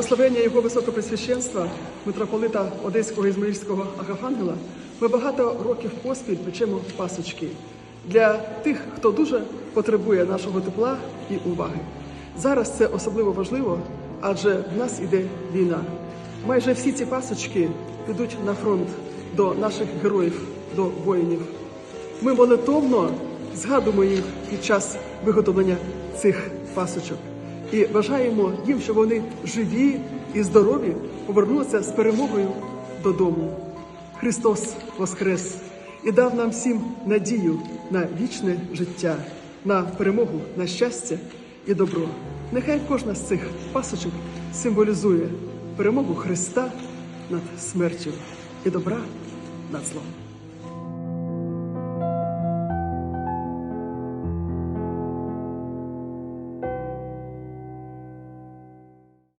благословення Його Високопресвященства, митрополита Одеського Ізмаїльського Агафангела, ми багато років поспіль печемо пасочки для тих, хто дуже потребує нашого тепла і уваги. Зараз це особливо важливо, адже в нас іде війна. Майже всі ці пасочки підуть на фронт до наших героїв, до воїнів. Ми молитовно згадуємо їх під час виготовлення цих пасочок і бажаємо їм, щоб вони живі і здорові повернулися з перемогою додому. Христос воскрес і дав нам всім надію на вічне життя, на перемогу, на щастя і добро. Нехай кожна з цих пасочок символізує перемогу Христа над смертю і добра над злом.